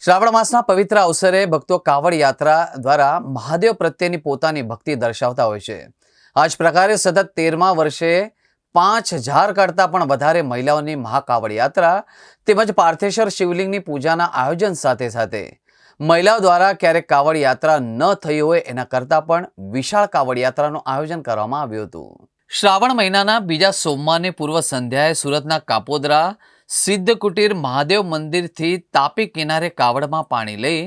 શ્રાવણ માસના પવિત્ર અવસરે ભક્તો કાવડ યાત્રા દ્વારા મહાદેવ પ્રત્યેની પોતાની ભક્તિ દર્શાવતા હોય છે। આ જ પ્રકારે સતત 13મા વર્ષે 5000 કરતાં પણ વધારે મહિલાઓની મહાકાવડ યાત્રા તેમજ પાર્થેશ્વર શિવલિંગની પૂજાના આયોજન સાથે સાથે મહિલાઓ દ્વારા ક્યારેક કાવડ યાત્રા ન થઈ હોય એના કરતાં પણ વિશાળ કાવડ યાત્રાનું આયોજન કરવામાં આવ્યું હતું। શ્રાવણ મહિનાના બીજા સોમવારની પૂર્વ સંધ્યાએ સુરતના કાપોદ્રા સિદ્ધ કુટીર મહાદેવ મંદિરથી તાપી કિનારે કાવડમાં પાણી લઈ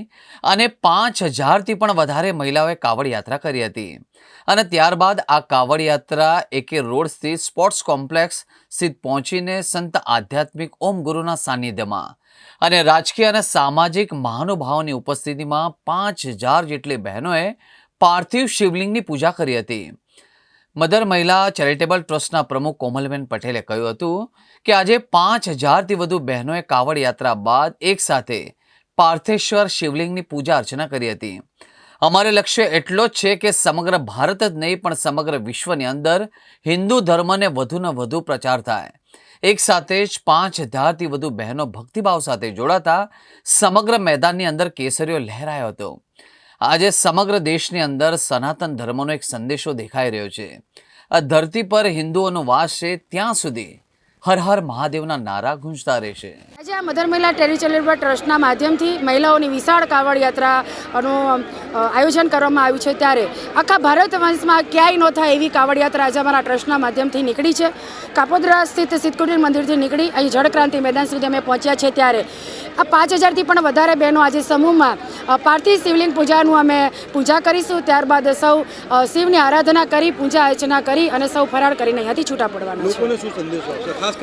અને 5000થી પણ વધારે મહિલાઓએ કાવડ યાત્રા કરી હતી અને ત્યારબાદ આ કાવડ યાત્રા એકે રોડ સ્થિત સ્પોર્ટ્સ કોમ્પ્લેક્સ સ્થિત પહોંચીને સંત આધ્યાત્મિક ઓમ ગુરુના સાનિધ્યમાં અને રાજકીય અને સામાજિક મહાનુભાવોની ઉપસ્થિતિમાં 5000 જેટલી બહેનોએ પાર્થિવ શિવલિંગની પૂજા કરી હતી। મધર મહિલા ચેરિટેબલ ટ્રસ્ટના પ્રમુખ કોમલબેન પટેલે કહ્યું હતું કે આજે 5000થી વધુ બહેનોએ કાવડ યાત્રા બાદ એકસાથે પાર્થેશ્વર શિવલિંગની પૂજા અર્ચના કરી હતી। અમારે લક્ષ્ય એટલો જ છે કે સમગ્ર ભારત જ નહીં પણ સમગ્ર વિશ્વની અંદર હિન્દુ ધર્મને વધુને વધુ પ્રચાર થાય। એક સાથે જ 5000થી વધુ બહેનો ભક્તિભાવ સાથે જોડાતા સમગ્ર મેદાનની અંદર કેસરીઓ લહેરાયો હતો। આજે સમગ્ર દેશની અંદર સનાતન ધર્મનો એક સંદેશો દેખાઈ રહ્યો છે। આ ધરતી પર હિન્દુઓનો વાસ છે ત્યાં સુધી હર હર મહાદેવના નારા ગુંજતા રહેશે। આજે આ મધર મહિલા ચેરિટેબલ ટ્રસ્ટના માધ્યમથી મહિલાઓની વિશાળ કાવડ યાત્રાનું આયોજન કરવામાં આવ્યું છે ત્યારે આખા ભારત વર્ષમાં ક્યાંય ન થાય એવી કાવડ યાત્રા આજે અમારા ટ્રસ્ટના માધ્યમથી નીકળી છે। કાપોદ્રા સ્થિત સિદ્ધકુટીર મંદિરથી નીકળી અહીં જળક્રાંતિ મેદાન સુધી અમે પહોંચ્યા છે ત્યારે આ 5000થી પણ વધારે બહેનો આજે સમૂહમાં પાર્થિવ શિવલિંગ પૂજાનું અમે પૂજા કરીશું। ત્યારબાદ સૌ શિવની આરાધના કરી પૂજા અર્ચના કરી અને સૌ ફરાળ કરીને અહીંયાથી છૂટા પડવાના છે।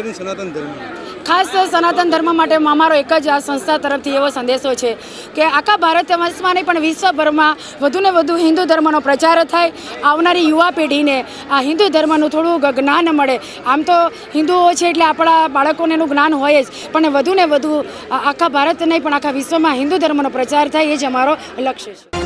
ખાસ સનાતન ધર્મ માટે અમારો એક જ આ સંસ્થા તરફથી એવો સંદેશો છે કે આખા ભારત વર્ષમાં નહીં પણ વિશ્વભરમાં વધુને વધુ હિન્દુ ધર્મનો પ્રચાર થાય, આવનારી યુવા પેઢીને આ હિન્દુ ધર્મનું થોડું જ્ઞાન મળે। આમ તો હિન્દુઓ છે એટલે આપણા બાળકોને એનું જ્ઞાન હોય જ, પણ વધુને વધુ આખા ભારત નહીં પણ આખા વિશ્વમાં હિન્દુ ધર્મનો પ્રચાર થાય એ જ અમારો લક્ષ્ય છે।